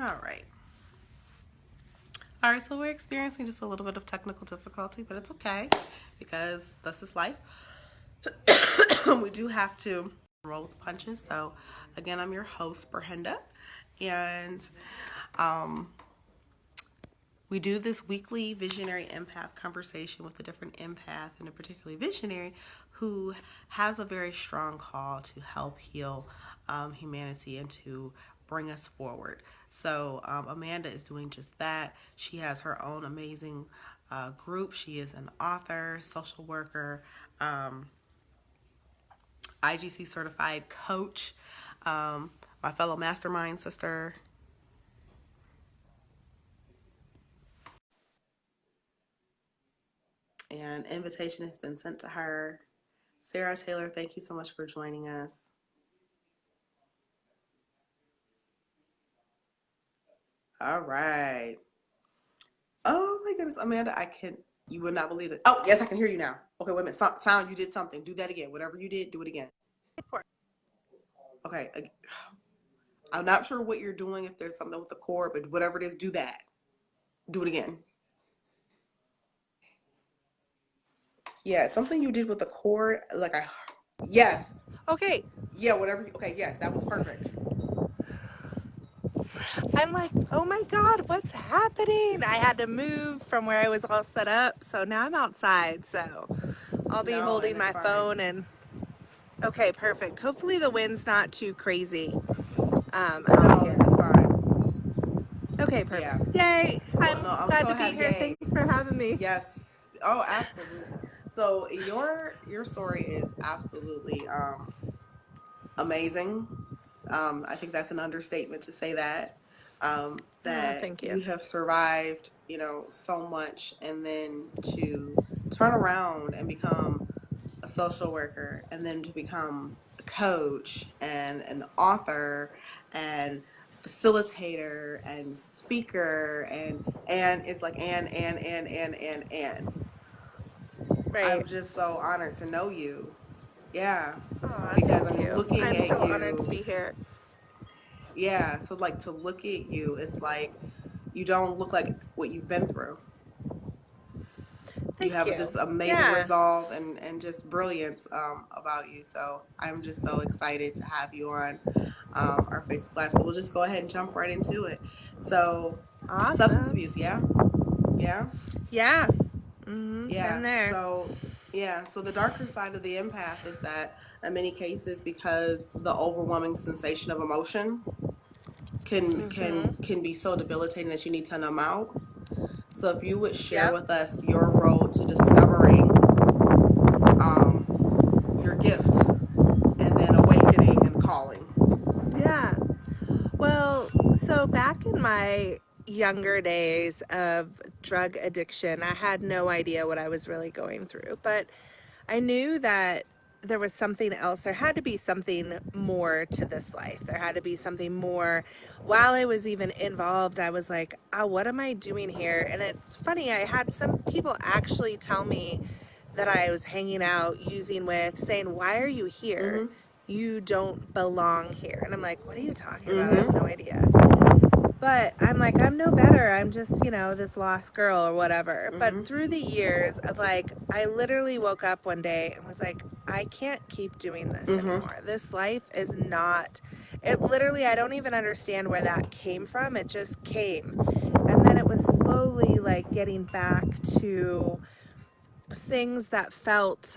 All right. All right, so we're experiencing just a little bit of technical difficulty, but it's okay because this is life. We do have to roll with the punches. So, again, I'm your host, Ber-Henda, and um, we do this weekly visionary empath conversation with a different empath and a particularly visionary who has a very strong call to help heal humanity and to bring us forward. So Amanda is doing just that. She has her own amazing group. She is an author, social worker, IGC certified coach, my fellow mastermind sister. And invitation has been sent to her. Sarah Taylor, thank you so much for joining us. All right. Oh my goodness, Amanda, you would not believe it. Oh, yes, I can hear you now. Okay, wait a minute. Sound, you did something. Do that again. Whatever you did, do it again. Okay. I'm not sure what you're doing, if there's something with the cord, but whatever it is, do that. Do it again. Yeah, it's something you did with the cord. Yes. Okay. Yeah, whatever. Okay, yes, that was perfect. I'm like, oh my God, what's happening? I had to move from where I was all set up. So now I'm outside. So I'll be No, holding and it's my fine. phone and okay, perfect. Hopefully the wind's not too crazy. No, this is fine. Okay, perfect. Yeah. Yay. Well, I'm no, I'm glad so to be happy. here. Yay. Thanks for having me. Yes. Oh, absolutely. So your story is absolutely amazing. I think that's an understatement to say that. Oh, That thank you you. have survived, so much, and then to turn around and become a social worker, and then to become a coach and an author and facilitator and speaker and it's like and I'm Right. just so honored to know you. Yeah, Oh, because thank you. looking I'm at so honored to you. be here. Yeah, so like to look at you, it's like you don't look like what you've been through. You Thank have you. this amazing Yeah. resolve and just brilliance about you. So I'm just so excited to have you on our Facebook Live. So we'll just go ahead and jump right into it. So, substance Awesome. abuse, yeah? Yeah? Yeah. Been Yeah. there. So the darker side of the empath is that in many cases, because the overwhelming sensation of emotion can be so debilitating that you need to numb out. So if you would share Yep. with us your road to discovering your gift and then awakening and calling. Yeah. Well, so back in my younger days of drug addiction, I had no idea what I was really going through, but I knew that there was something else. There had to be something more to this life. There had to be something more. While I was even involved, I was like, oh, what am I doing here? And it's funny, I had some people actually tell me that I was hanging out, using with, saying, why are you here? Mm-hmm. You don't belong here. And I'm like, what are you talking about? I have no Mm-hmm. idea. But I'm like, I'm no better. I'm just, this lost girl or whatever. But Mm-hmm. through the years of like, I literally woke up one day and was like, I can't keep doing this Mm-hmm. anymore. This life is not, it literally, I don't even understand where that came from. It just came. And then it was slowly like getting back to things that felt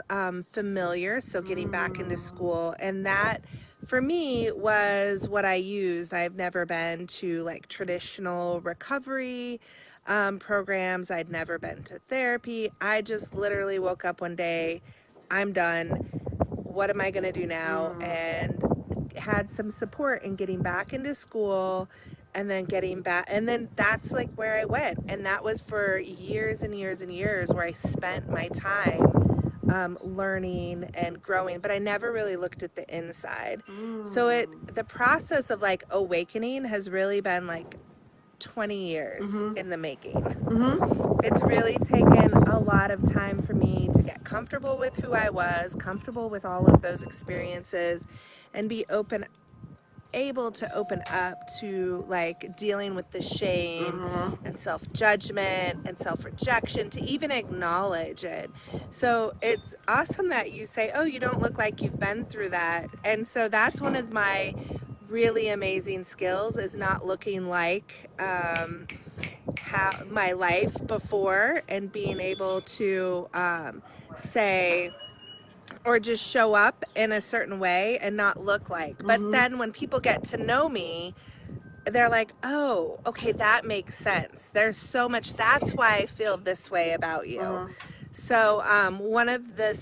familiar. So getting back into school, and that for me was what I used. I've never been to like traditional recovery programs. I'd never been to therapy. I just literally woke up one day, I'm done. What am I going to do now? Mm-hmm. And had some support in getting back into school and then getting back, and then that's like where I went, and that was for years and years and years where I spent my time learning and growing, but I never really looked at the inside. So the process of like awakening has really been like 20 years Mm-hmm. in the making. Mm-hmm. It's really taken a lot of time for me to get comfortable with who I was, comfortable with all of those experiences, and be open able to open up to like dealing with the shame Mm-hmm. and self-judgment and self-rejection, to even acknowledge it. So it's awesome that you say, oh, you don't look like you've been through that. And so that's one of my really amazing skills, is not looking like how my life before, and being able to say, or just show up in a certain way and not look like. But Mm-hmm. then when people get to know me, they're like, oh, okay, that makes sense. There's so much. That's why I feel this way about you. Mm-hmm. So one of the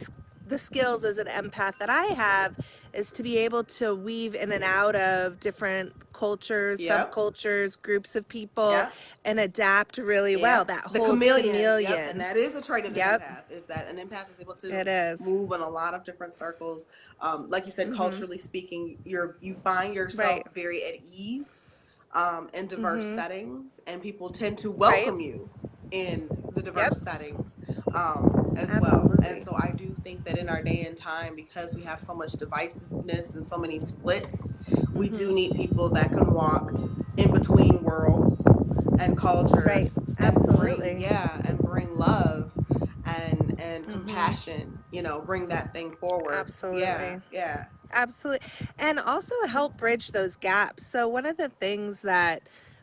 skills as an empath that I have is to be able to weave in and out of different cultures, Yep. subcultures, groups of people, Yep. and adapt really well. Yep. That The whole chameleon. Yep. And chameleon. that is a trait of an Yep, empath, is that an empath is able to it is. move in a lot of different circles. Like you said, Mm-hmm. culturally speaking, you find yourself Right. very at ease in diverse Mm-hmm. settings, and people tend to Right. welcome you in the Yep. diverse settings as well. And Absolutely. so I do think that in our day and time, because we have so much divisiveness and so many splits, we do Mm-hmm. need people that can walk in between worlds and Right. cultures and bring, Absolutely. yeah, and bring love and Mm-hmm. compassion, bring that thing forward. Yeah, Absolutely. yeah. Absolutely. And also help bridge those gaps. So, one of the things that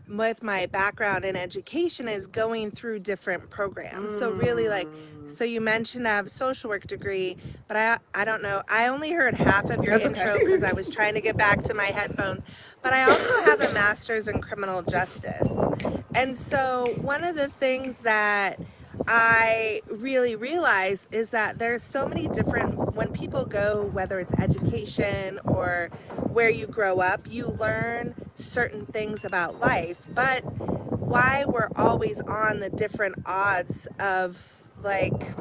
with my background in education is going through different programs. So, really, like, Mm. so you mentioned I have a social work degree, but I don't know. I only heard half of your That's okay. intro because I was trying to get back to my headphones. But I also have a master's in criminal justice. And so, one of the things that I really realize is that there's so many different, when people go, whether it's education or where you grow up, you learn certain things about life. But why we're always on the different odds of like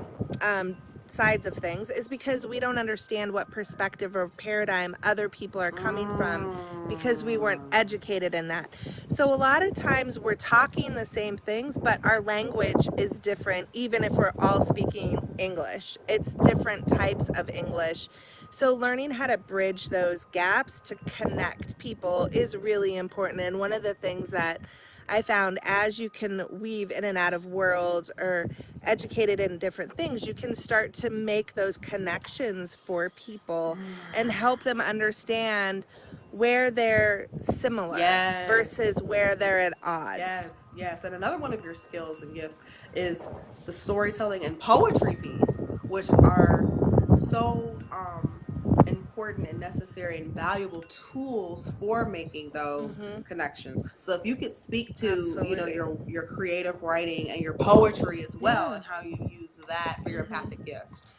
sides of things is because we don't understand what perspective or paradigm other people are coming from, because we weren't Mm. educated in that. So a lot of times we're talking the same things, but our language is different, even if we're all speaking English. It's different types of English. So learning how to bridge those gaps to connect people is really important. And one of the things that I found, as you can weave in and out of worlds or educated in different things, you can start to make those connections for people and help them understand where they're similar Yes. versus where they're at odds. Yes, yes. And another one of your skills and gifts is the storytelling and poetry piece, which are so important and necessary and valuable tools for making those Hmm. connections. So if you could speak to, Absolutely. your creative writing and your poetry as well, Yeah. and how you use that for your Hmm. empathic gift.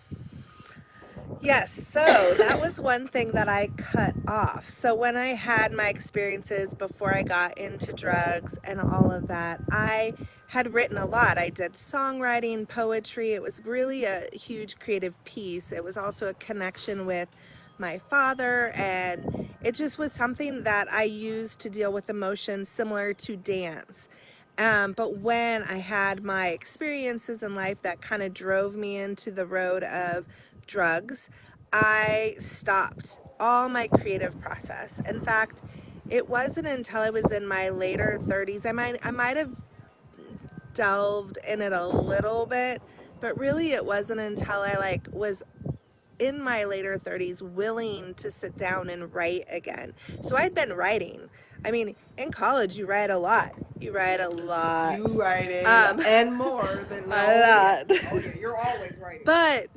Yes, so that was one thing that I cut off. So when I had my experiences before I got into drugs and all of that, I had written a lot. I did songwriting, poetry. It was really a huge creative piece. It was also a connection with my father, and it just was something that I used to deal with emotions similar to dance. But when I had my experiences in life that kind of drove me into the road of drugs, I stopped all my creative process. In fact, it wasn't until I was in my later 30s, I might have delved in it a little bit, but really it wasn't until I like was in my later 30s willing to sit down and write again. So I'd been writing. I mean, in college you write a lot. You write a lot. You writing Um and more than, a oh yeah, lot. oh yeah, you're always writing. But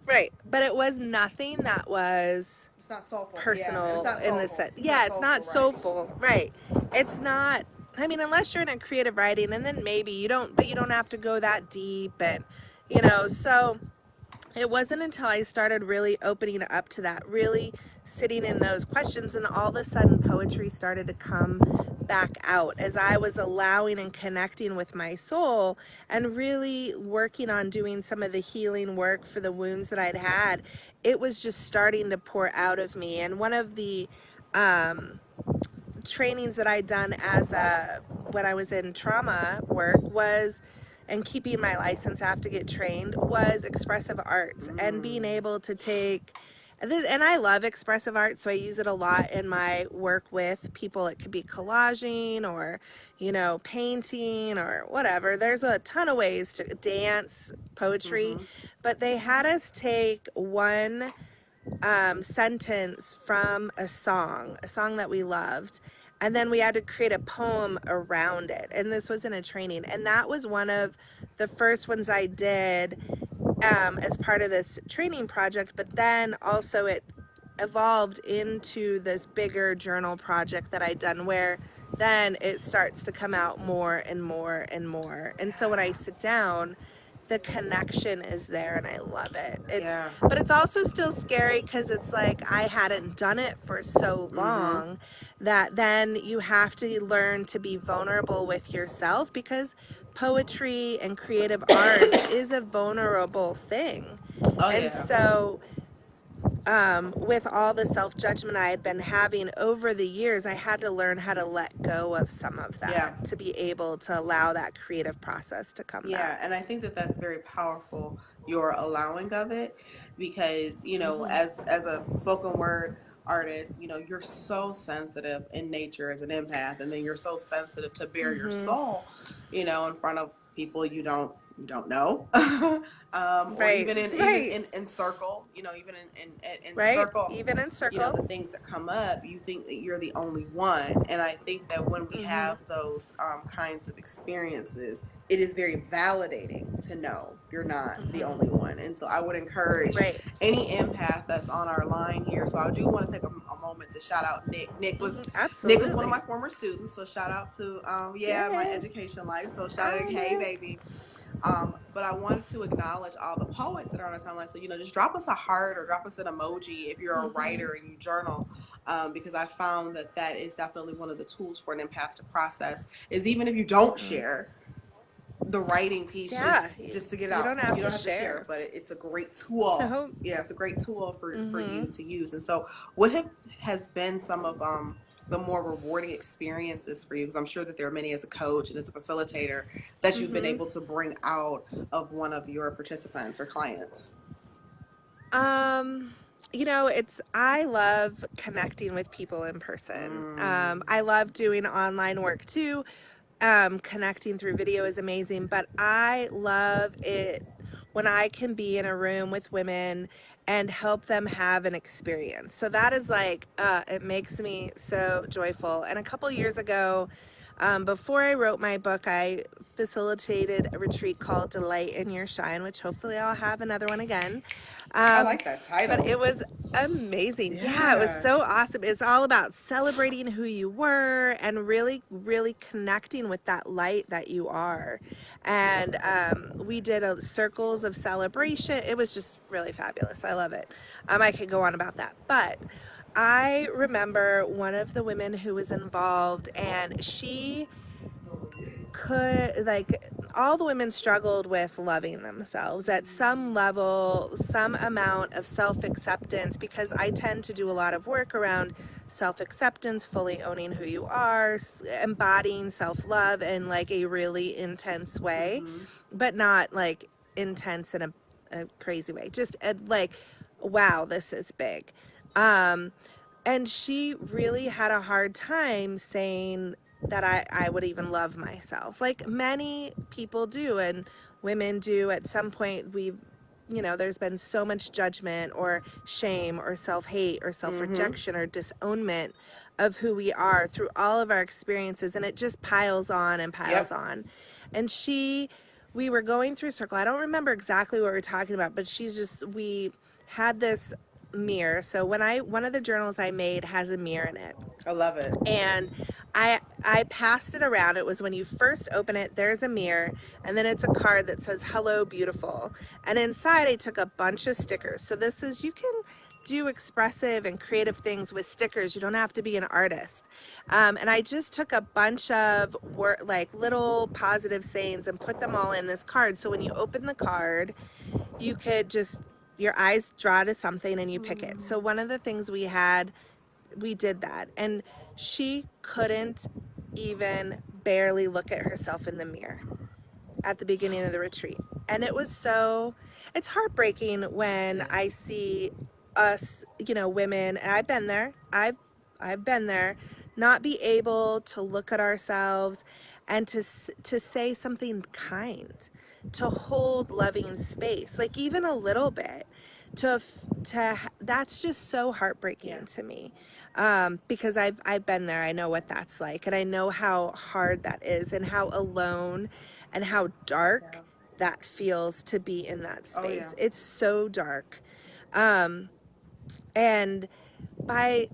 right, but it was nothing that was It's not soulful, yeah, and it's personal not in the soulful. sense. It's not Yeah, it's not soulful writing. soulful. Right. It's not. I mean, unless you're in a creative writing, and then maybe you don't, but you don't have to go that deep, and so it wasn't until I started really opening up to that, really sitting in those questions, and all of a sudden poetry started to come back out as I was allowing and connecting with my soul and really working on doing some of the healing work for the wounds that I'd had. It was just starting to pour out of me. And one of the um, trainings that I'd done when I was in trauma work was, and keeping my license, I have to get trained, was expressive arts, and being Mm. able to take And I love expressive art, so I use it a lot in my work with people. It could be collaging or, painting or whatever. There's a ton of ways to dance, poetry, Mm-hmm. but they had us take one sentence from a song that we loved, and then we had to create a poem around it. And this was in a training, and that was one of the first ones I did as part of this training project. But then also it evolved into this bigger journal project that I'd done, where then it starts to come out more and more and more. And so when I sit down, the connection is there and I love it. Yeah. But it's also still scary because it's like I hadn't done it for so Mm-hmm. long that then you have to learn to be vulnerable with yourself, because poetry and creative arts is a vulnerable thing. Oh And yeah. so with all the self-judgment I had been having over the years, I had to learn how to let go of some of Yeah. that to be able to allow that creative process to come Yeah, back. and I think that that's very powerful, your allowing of it, because Hmm. as a spoken word artist, you're so sensitive in nature as an empath, and then you're so sensitive to bare your Hmm. soul, in front of people you don't know, or Right, even in even right, in circle, even in right. circle, Even in circle. the things that come up, you think that you're the only one. And I think that when we Hmm. have those kinds of experiences, it is very validating to know you're not the only Hmm. one. And so I would encourage Right. any empath that's on our line here. So I do want to take a moment to shout out Nick. Hmm. Nick was one of Absolutely. my former students. So shout out to my Yay. education life. So shout out, Hi, hey Nick. baby. But I wanted to acknowledge all the poets that are on the timeline. So, just drop us a heart or drop us an emoji if you're a Hmm. writer and you journal, because I found that that is definitely one of the tools for an empath to process. Is even if you don't Hmm. share the writing piece, Yeah, just to get you out. don't have You to don't have to share. share, but it's a great tool. No. Yeah, it's a great tool for Hmm. you to use. And so, what has been some of the more rewarding experiences for you? Because I'm sure that there are many as a coach and as a facilitator that you've been Hmm. able to bring out of one of your participants or clients. Um, I love connecting with people in person. Mm, I love doing online work too. Connecting through video is amazing, but I love it when I can be in a room with women and help them have an experience. So that is like, it makes me so joyful. And a couple years ago, before I wrote my book, I facilitated a retreat called Delight in Your Shine, which hopefully I'll have another one again. I Um, like that but title. it was amazing. Yeah, it was Yeah. so awesome. It's all about celebrating who you were and really, really connecting with that light that you are. And we did circles of celebration. It was just really fabulous. I love it. I could go on about that. But I remember one of the women who was involved, and she could, like, all the women struggled with loving themselves at some level, some amount of self-acceptance, because I tend to do a lot of work around self-acceptance, fully owning who you are, embodying self-love in like a really intense way, Mm-hmm. but not like intense in a crazy way, just like, wow, this is big. um and she really had a hard time saying that I would even love myself, like many people do and women do at some point. There's been so much judgment or shame or self-hate or Mm-hmm. self-rejection or disownment of who we are through all of our experiences, and it just piles on and piles Yep. on. And we were going through circle. I don't remember exactly what we were talking about, but we had this mirror. So one of the journals I made has a mirror in it, I love it. and I passed it around. It was when you first open it, there's a mirror, and then it's a card that says "Hello, beautiful." And inside, I took a bunch of stickers. So this is, you can do expressive and creative things with stickers. You don't have to be an artist. And I just took a bunch of like little positive sayings and put them all in this card. So when you open the card, you could just, your eyes draw to something and you pick it. So one of the things we did that, and she couldn't even barely look at herself in the mirror at the beginning of the retreat. And it's heartbreaking when I Yes. see us, women, and I've been there. I've been there, not be able to look at ourselves and to say something kind, to hold loving space, like even a little bit, that's just so heartbreaking to me, because I've been there. I know what that's like, and I know how hard that is, and how alone and how dark that feels to be in that Oh, yeah. space. It's so dark. And by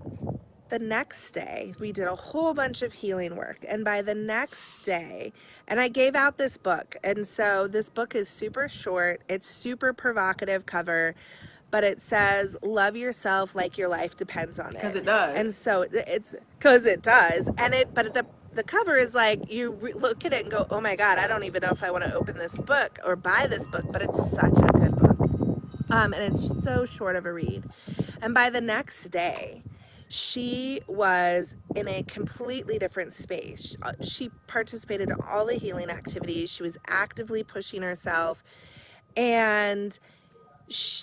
the next day, we did a whole bunch of healing work. And by the next day, and I gave out this book. And so this book is super short, it's super provocative cover, but it says, love yourself like your life depends on it. Because it does. And so it's because it does. But the cover is like, you look at it and go, oh my God, I don't even know if I want to open this book or buy this book, but it's such a good book. And it's so short of a read. And by the next day, she was in a completely different space. She participated in all the healing activities. She was actively pushing herself. And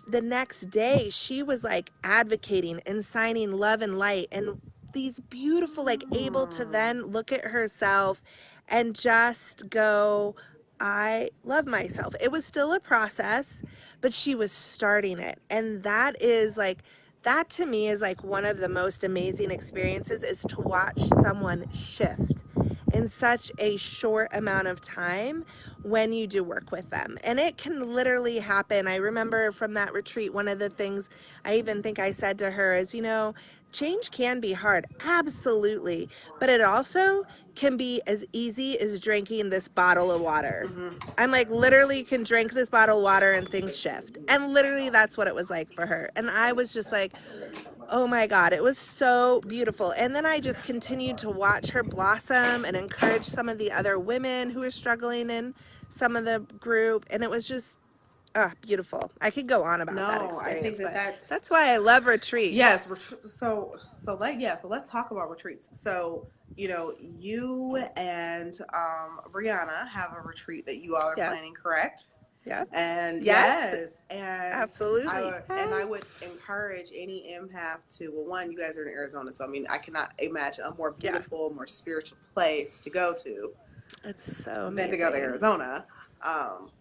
the next day, she was like advocating and signing love and light, and these beautiful, like able to then look at herself and just go, I love myself. It was still a process, but she was starting it. And that to me is like one of the most amazing experiences, is to watch someone shift in such a short amount of time when you do work with them. And it can literally happen. I remember from that retreat, one of the things I even think I said to her is, change can be hard, absolutely, but it also can be as easy as drinking this bottle of water. I'm like, literally can drink this bottle of water and things shift. And literally that's what it was like for her. And I was just like, oh my God, it was so beautiful. And then I just continued to watch her blossom and encourage some of the other women who were struggling in some of the group. And it was just beautiful. I could go on about that experience. I think but that's why I love retreats. Yes, so let's talk about retreats. So, you and Brianna have a retreat that you all are planning, correct? Yeah. And yes, and absolutely. I would encourage any empath to, well, one, you guys are in Arizona, so I mean, I cannot imagine a more beautiful, more spiritual place to go to. It's so amazing. Than to go to Arizona.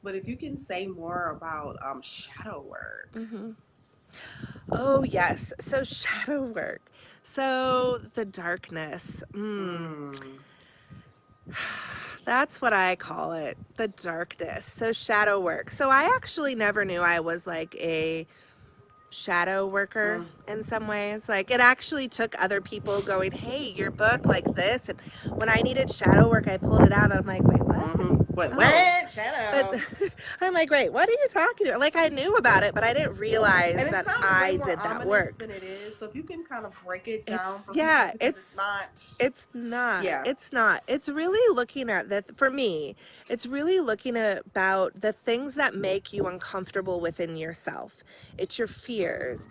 But if you can say more about shadow work. Mm-hmm. Oh, yes. So shadow work. So the darkness. That's what I call it, the darkness. So shadow work. So I actually never knew I was like a shadow worker in some ways. Like, it actually took other people going, hey, your book like this, and when I needed shadow work, I pulled it out, and I'm like, wait, what? What? Shadow. But I'm like, wait, what are you talking about? Like, I knew about it, but I didn't realize that I did that work. Than it is. So if you can kind of break it down for people, it's not. It's not. Yeah. It's not. It's really looking at that. For me, it's really looking about the things that make you uncomfortable within yourself. It's your fears,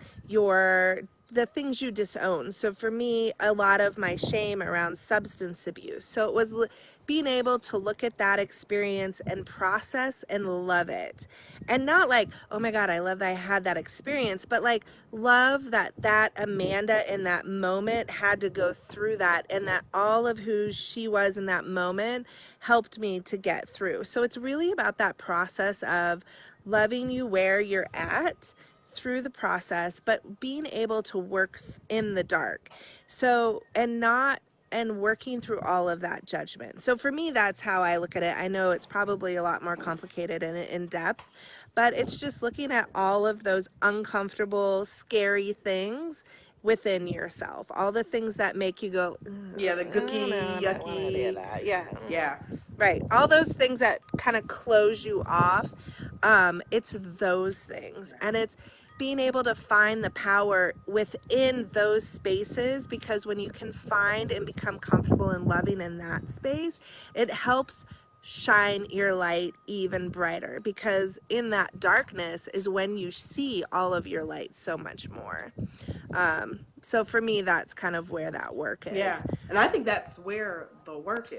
the things you disown. So for me, a lot of my shame around substance abuse. So it was being able to look at that experience and process and love it. And not like, oh my God, I love that I had that experience, but like love that Amanda in that moment had to go through that, and that all of who she was in that moment helped me to get through. So it's really about that process of loving you where you're at through the process, but being able to work in the dark. So, and working through all of that judgment. So for me, that's how I look at it. I know it's probably a lot more complicated and in depth, but it's just looking at all of those uncomfortable, scary things within yourself. All the things that make you go, the gooky, yucky. Yeah. Right. All those things that kind of close you off. It's those things. And it's being able to find the power within those spaces, because when you can find and become comfortable and loving in that space, it helps shine your light even brighter, because in that darkness is when you see all of your light so much more. So for me, that's kind of where that work is. Yeah. And I think that's where the work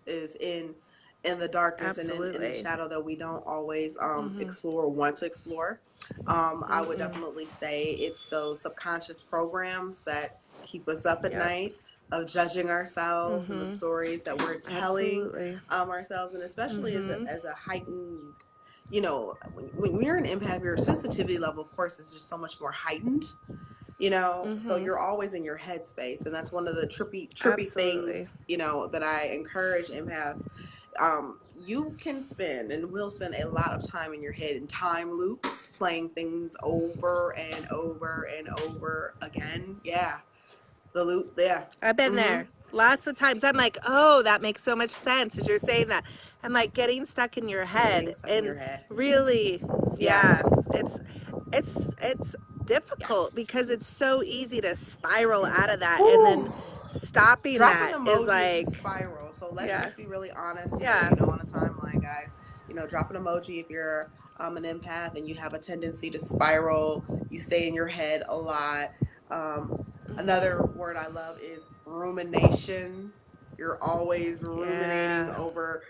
is in the darkness. Absolutely. And in the shadow that we don't always explore or want to explore. I would definitely say it's those subconscious programs that keep us up at Yep. night, of judging ourselves and the stories that we're telling Absolutely. ourselves, and especially as a heightened, when you're an empath, your sensitivity level, of course, is just so much more heightened. So you're always in your headspace, and that's one of the trippy Absolutely. things, that I encourage empaths. You can spend and will spend a lot of time in your head in time loops, playing things over and over and over again. Yeah, the loop. Yeah. I've been Mm-hmm. there lots of times. I'm like, oh, that makes so much sense as you're saying that. And like getting stuck in your Getting head, stuck in and your head. really, Yeah. yeah, it's Yeah. difficult because it's so easy to spiral out of that, and then Whew. stopping Drop an that is emoji if you like, spiral. So let's yeah, just be really honest here, yeah, on a timeline, guys. Drop an emoji if you're an empath and you have a tendency to spiral. You stay in your head a lot. Another word I love is rumination. You're always ruminating yeah, over,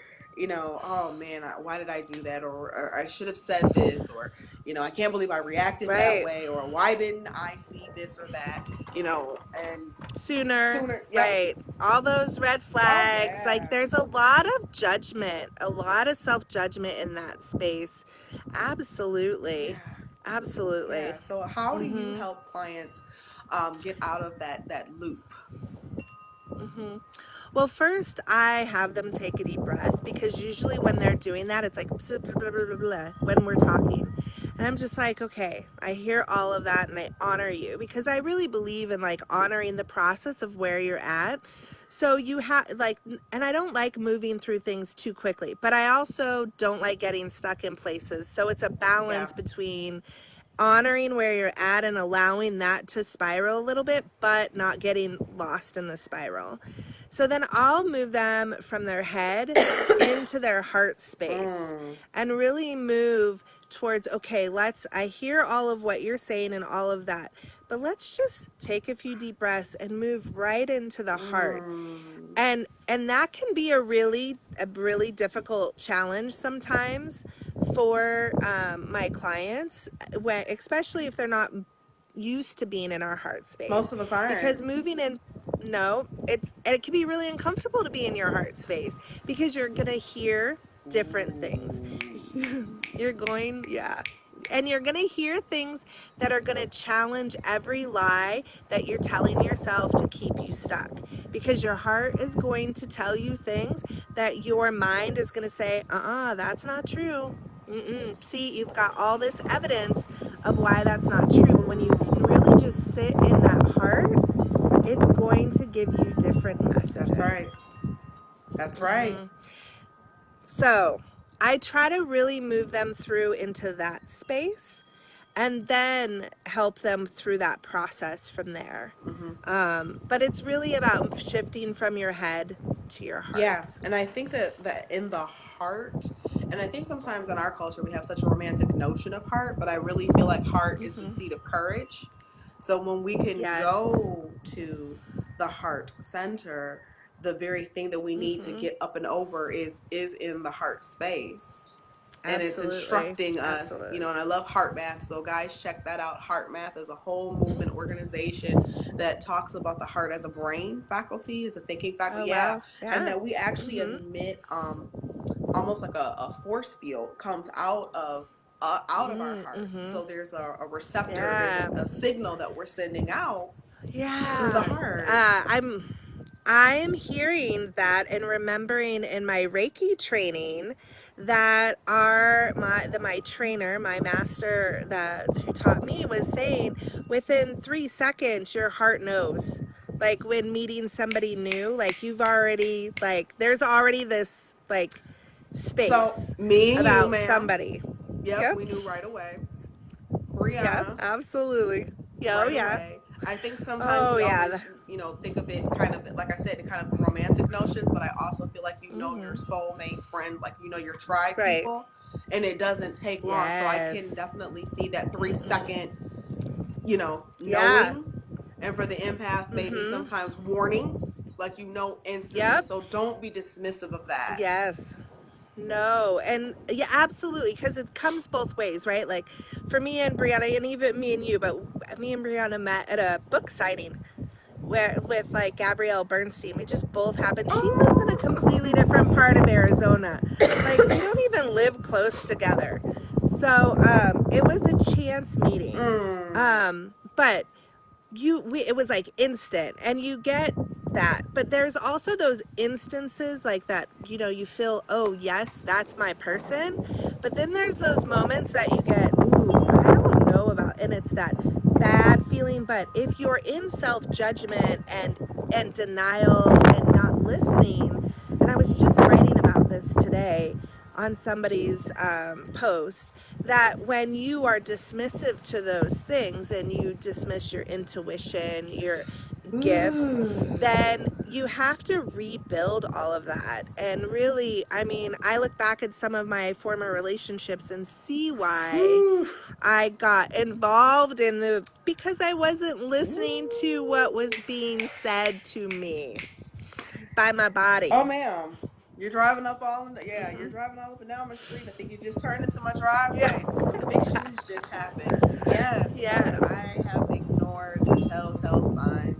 oh man, why did I do that? Or I should have said this, or, I can't believe I reacted that right. way, or why didn't I see this or that, and Sooner, sooner. Yep. right? All those red Oh flags. Like, yeah. there's a lot of judgment, a lot of self judgment in that space. Absolutely, Yeah. absolutely. Yeah. So how do you Mhm. help clients get out of that loop? Mhm. Well, first I have them take a deep breath, because usually when they're doing that, it's like blah, blah, blah, blah, blah, when we're talking. And I'm just like, okay, I hear all of that and I honor you, because I really believe in like honoring the process of where you're at. So you have like, and I don't like moving through things too quickly, but I also don't like getting stuck in places. So it's a Yeah. balance between honoring where you're at and allowing that to spiral a little bit, but not getting lost in the spiral. So then I'll move them from their head into their heart space Mm. and really move towards, okay, I hear all of what you're saying and all of that, but let's just take a few deep breaths and move right into the heart. Mm. And that can be a really difficult challenge sometimes for my clients, when, especially if they're not used to being in our heart Most space, of us aren't. because moving in, no, it can be really uncomfortable to be in your heart space, because you're gonna hear different things. You're going, yeah, and you're gonna hear things that are gonna challenge every lie that you're telling yourself to keep you stuck, because your heart is going to tell you things that your mind is gonna say, that's not true. See, you've got all this evidence of why that's not true. But when you can really just sit in that heart, it's going to give you different That's messages. right. That's right. So I try to really move them through into that space, and then help them through that process from there. Mm-hmm. But it's really about shifting from your head to your Yeah, heart. and I think that in the heart, and I think sometimes in our culture we have such a romantic notion of heart, but I really feel like heart is the seat of courage. So when we can Yes. go to the heart center, the very thing that we need to Mm-hmm. get up and over is in the heart space. And it's Absolutely. instructing us, and Absolutely. I love Heart Math. So guys, check that out. Heart Math is a whole movement organization that talks about the heart as a brain faculty, as a thinking Oh, faculty. Yeah, wow. and Yeah. that we actually Mm-hmm. emit almost like a force field comes out of our hearts. Mm-hmm. So there's a receptor, there's Yeah. a signal that we're sending out through the Yeah. heart. I'm hearing that and remembering in my Reiki training that my trainer, my master that who taught me, was saying within 3 seconds your heart knows. Like when meeting somebody new, like you've already, like there's already this like So space me and you, about ma'am. somebody. Yep, Yep. we knew right away. Yep. Brianna, Absolutely. Yeah. Oh right yeah. away. I think sometimes Oh we yeah. always, think of it kind of, like I said, kind of romantic notions, but I also feel like your Mm-hmm. soulmate friend, like your tribe Right. people, and it doesn't take long. So I can Yes. definitely see that 3 second, Yeah. knowing, and for the empath, maybe Mm-hmm. sometimes warning, like instantly. Yep. So don't be dismissive of that. Yes. No, and yeah, absolutely, because it comes both ways, right? Like for me and Brianna, and even me and you, but me and Brianna met at a book signing where with like Gabrielle Bernstein. We just both happened. She lives in a completely different part of Arizona. Like we don't even live close together. So it was a chance meeting. But it was like instant, and you get that. But there's also those instances like that, you feel, oh yes, that's my person. But then there's those moments that you get, ooh, I don't know about, and it's that bad feeling. But if you're in self-judgment and denial and not listening, and I was just writing about this today on somebody's post, that when you are dismissive to those things and you dismiss your intuition, your gifts, then you have to rebuild all of that. And really, I mean, I look back at some of my former relationships and see why I got involved because I wasn't listening to what was being said to me by my body. Oh, ma'am. You're driving up you're driving all up and down my street. I think you just turned into my driveway. Yeah. Some evictions just happened. Yes. Yes. I have ignored the telltale signs.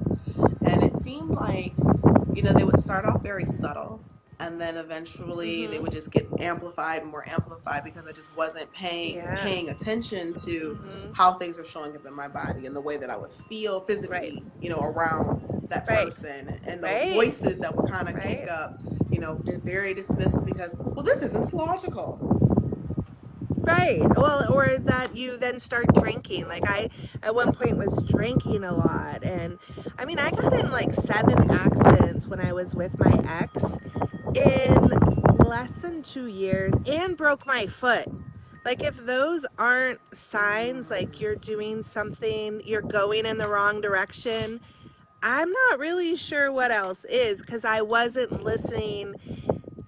And it seemed like, they would start off very subtle. And then eventually they would just get amplified and more amplified because I just wasn't paying attention to how things were showing up in my body and the way that I would feel physically, around that person, and those voices that would kind of kick up, very dismissive because, well, this isn't logical. Right. Well, or that you then start drinking. Like I, at one point, was drinking a lot, and I mean, I got in like 7 accidents when I was with my ex in less than 2 years, and broke my foot. Like if those aren't signs, like you're doing something, you're going in the wrong direction, I'm not really sure what else is, because I wasn't listening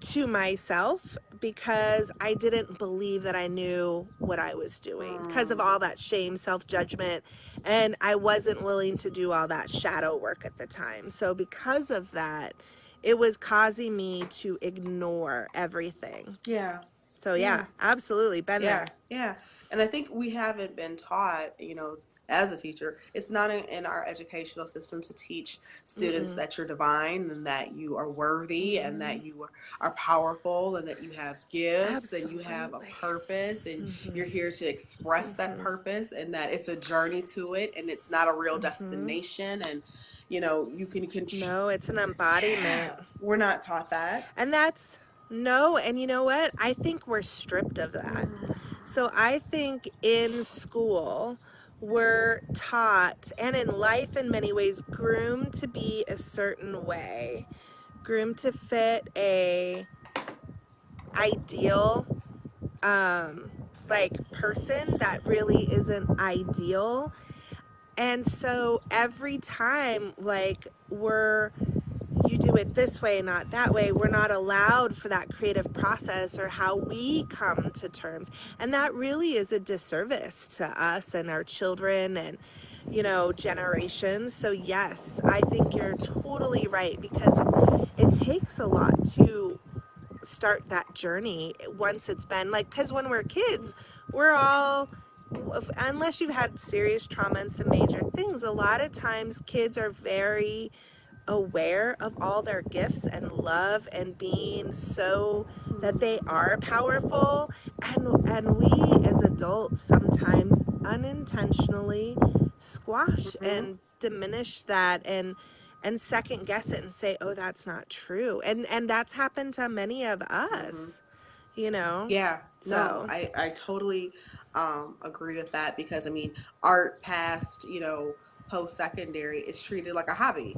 to myself because I didn't believe that I knew what I was doing because of all that shame, self-judgment, and I wasn't willing to do all that shadow work at the time. So because of that, it was causing me to ignore everything. Yeah. So yeah, absolutely been there. Yeah. And I think we haven't been taught, as a teacher, it's not in our educational system to teach students that you're divine and that you are worthy and that you are powerful and that you have gifts and you have a purpose and you're here to express that purpose and that it's a journey to it and it's not a real destination and you can no, it's an embodiment. Yeah, we're not taught that. And that's no, and you know what? I think we're stripped of that. So I think in school, we're taught, and in life in many ways, groomed to be a certain way, groomed to fit a ideal like person that really isn't ideal. And so every time like you do it this way, not that way, we're not allowed for that creative process or how we come to terms. And that really is a disservice to us and our children and, generations. So yes, I think you're totally right, because it takes a lot to start that journey once it's been like, because when we're kids, we're all, unless you've had serious trauma and some major things, a lot of times kids are very aware of all their gifts and love and being so that they are powerful, and we as adults sometimes unintentionally squash and diminish that and second guess it and say, oh, that's not true, and that's happened to many of us. Yeah, so no, I totally agree with that because I mean art past post-secondary is treated like a hobby.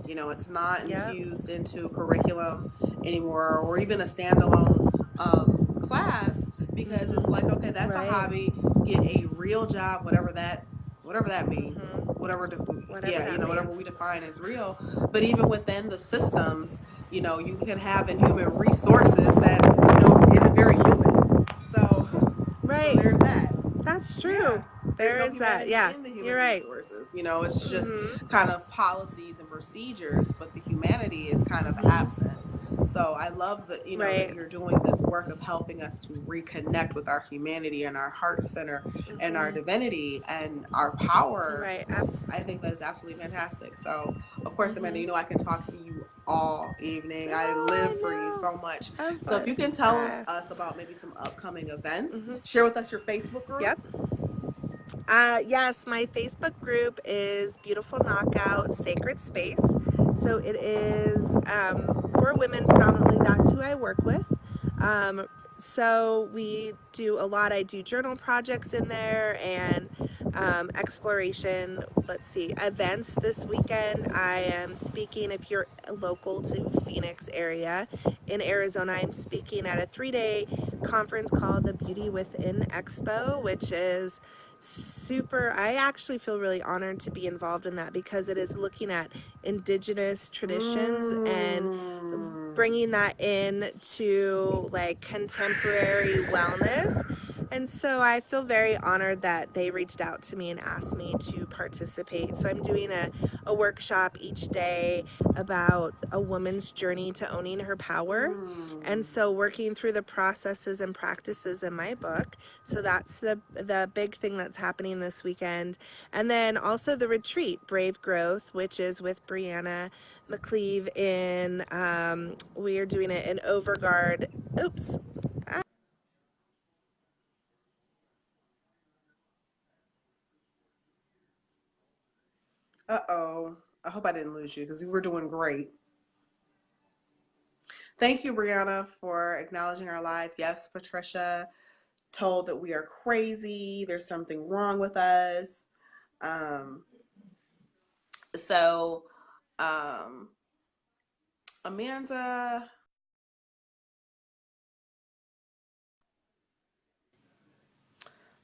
It's not infused into curriculum anymore or even a standalone class because it's like, okay, that's a hobby. Get a real job, whatever that means, whatever we define as real. But even within the systems, you can have in human resources that isn't very human. So there's that. That's true. Yeah. There's no There is that. Yeah, in the human you're right. resources. It's just kind of policies and procedures, but the humanity is kind of absent. So I love that, that Right. you're doing this work of helping us to reconnect with our humanity and our heart center and our Mm-hmm. divinity and our power. Right. I think that is absolutely fantastic. So, of course, Amanda, Mm-hmm. I can talk to you all evening. I Oh, I live for you know. so much. Of So, if you course. can tell us about maybe some upcoming events, Mm-hmm. share with us your Facebook group. Yep. Yes, my Facebook group is Beautiful Knockout Sacred Space. So it is for women predominantly. That's who I work with. So we do a lot. I do journal projects in there and exploration. Let's see, events this weekend. I am speaking, if you're local to Phoenix area in Arizona, I'm speaking at a 3-day conference called the Beauty Within Expo, which is super. I actually feel really honored to be involved in that because it is looking at indigenous traditions and Mm. bringing that in to like contemporary wellness. And so I feel very honored that they reached out to me and asked me to participate. So I'm doing a workshop each day about a woman's journey to owning her power. And so working through the processes and practices in my book. So that's the big thing that's happening this weekend. And then also the retreat, Brave Growth, which is with Brianna McCleve in, we are doing it in Overguard. Oops. Uh-oh. I hope I didn't lose you because you were doing great. Thank you, Brianna, for acknowledging our life. Yes, Patricia told that we are crazy. There's something wrong with us. Um, so, um, Amanda.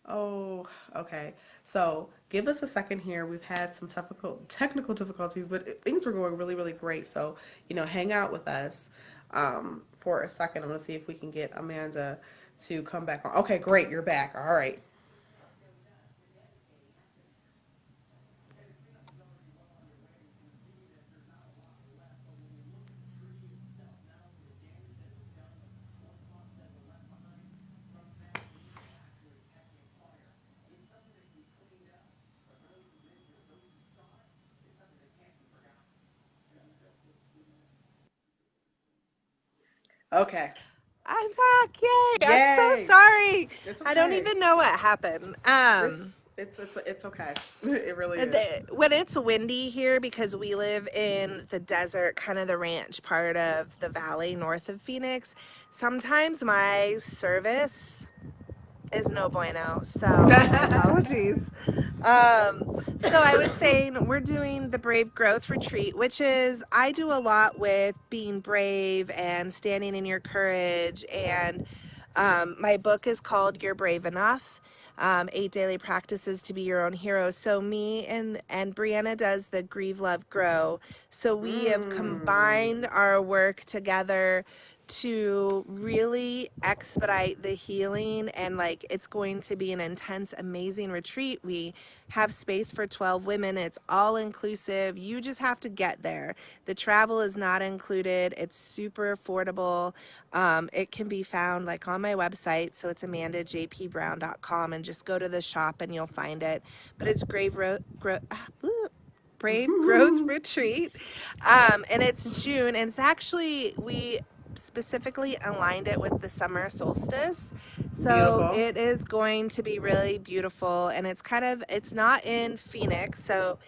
Oh, okay. So give us a second here. We've had some technical difficulties, but things were going really, really great. So, hang out with us for a second. I'm going to see if we can get Amanda to come back on. Okay, great. You're back. All right. Okay. I'm back. Yay. I'm so Yay. sorry. It's I don't okay. even know what happened. It's okay. It really is. When it's windy here, because we live in the desert, kind of the ranch part of the valley north of Phoenix, sometimes my service is no bueno. So my apologies. So I was saying we're doing the Brave Growth Retreat, which is I do a lot with being brave and standing in your courage. And my book is called You're Brave Enough. 8 daily practices to be your own hero. So me and Brianna does the Grieve, Love, Grow. So we have Mm. combined our work together to really expedite the healing, and like it's going to be an intense, amazing retreat. We have space for 12 women. It's all inclusive. You just have to get there. The travel is not included. It's super affordable. It can be found like on my website. So it's amandajpbrown.com, and just go to the shop and you'll find it. But it's Brave Growth Retreat. And it's June, and it's actually, we specifically aligned it with the summer solstice. So Beautiful. it is going to be really beautiful, and it's not in Phoenix. So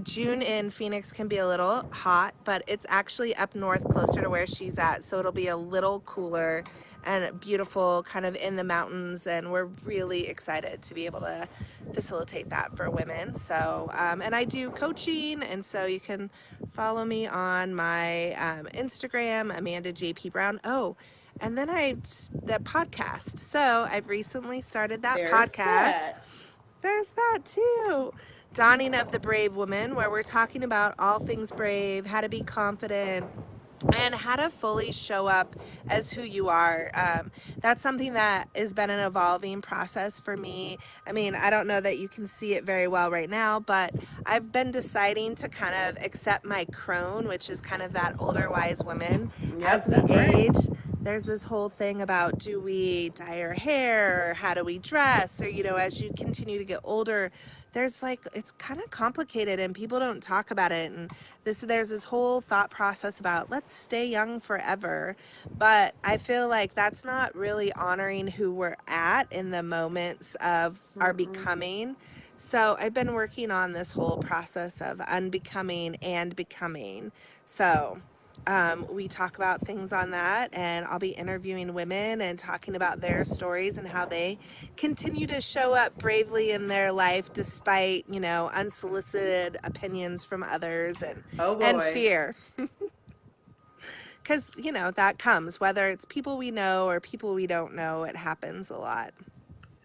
June in Phoenix can be a little hot, but it's actually up north closer to where she's at. So it'll be a little cooler and beautiful, kind of in the mountains. And we're really excited to be able to facilitate that for women. So, and I do coaching, and so you can follow me on my Instagram, Amanda JP Brown. Oh, and then the podcast. So I've recently started that There's podcast. that. There's that too. Dawning of the Brave Woman, where we're talking about all things brave, how to be confident, and how to fully show up as who you are. That's something that has been an evolving process for me. I mean, I don't know that you can see it very well right now, but I've been deciding to kind of accept my crone, which is kind of that older wise woman. As Yep, we that's right. age, there's this whole thing about, do we dye our hair, or how do we dress, or, as you continue to get older, there's like, it's kind of complicated and people don't talk about it. And there's this whole thought process about, let's stay young forever, but I feel like that's not really honoring who we're at in the moments of our Mm-mm. becoming. So I've been working on this whole process of unbecoming and becoming. So we talk about things on that, and I'll be interviewing women and talking about their stories and how they continue to show up bravely in their life despite, unsolicited opinions from others, Oh and boy. fear. Because, that comes, whether it's people we know or people we don't know, it happens a lot.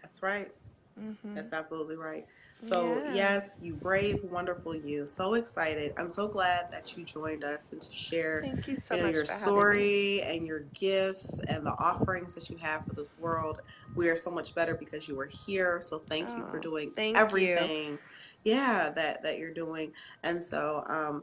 That's right. Hmm. That's absolutely right. So, Yeah. yes, you brave, wonderful you. So excited. I'm so glad that you joined us and to share, Thank you so much your for having me. story and your gifts and the offerings that you have for this world. We are so much better because you are here. So, thank you for Oh, doing thank you. everything, yeah, that you're doing. And so,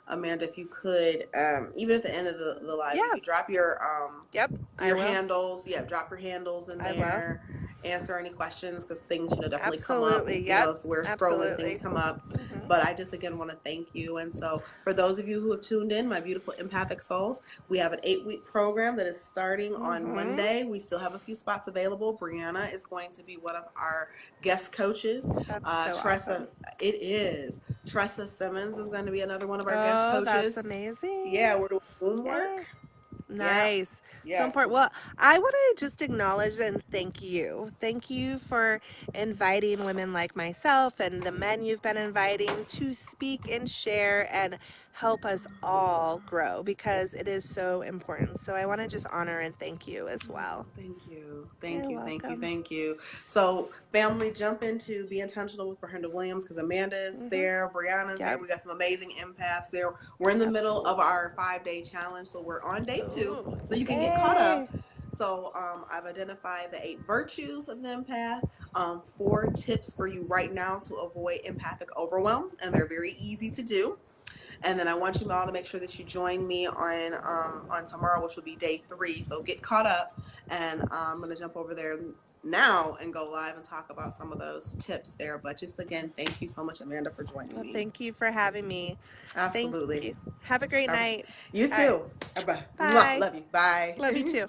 Amanda, if you could, even at the end of the live, you Yeah. could drop Yep, I your will. handles. Yeah, drop your handles in I will. there. Answer any questions because things, definitely come up. Absolutely. Yep. As we're scrolling, things Absolutely. come up. Hmm. But I just again want to thank you. And so, for those of you who have tuned in, my beautiful empathic souls, we have an 8-week program that is starting on Hmm. Monday. We still have a few spots available. Brianna is going to be one of our guest coaches. That's so Tressa, awesome. it is. Tressa Simmons is going to be another one of our guest Oh, that's coaches. Yeah, amazing. we're doing womb Yay. work. Yeah. Nice. So Yes. important. Well, I want to just acknowledge and thank you. Thank you for inviting women like myself and the men you've been inviting to speak and share and help us all grow, because it is so important. So I want to just honor and thank you as well. Thank you. You're Thank you. Thank you. welcome. Thank you. So, family, jump into Be Intentional with Ber-Henda Williams because Amanda is Hmm. there, Brianna's there. Yep. We got some amazing empaths there. We're in the middle of Absolutely. our 5-day challenge. So, we're on day 2. Ooh. So, you can get caught Yay. up. So, I've identified the 8 virtues of the empath, 4 tips for you right now to avoid empathic overwhelm, and they're very easy to do. And then I want you all to make sure that you join me on tomorrow, which will be day 3. So get caught up, and I'm gonna jump over there now and go live and talk about some of those tips there. But just again, thank you so much, Amanda, for joining Well, me. thank you for having me. Thank Absolutely. you. Have a great All right. night. You All right. too. Bye. Bye. Love you. Bye. Love you too.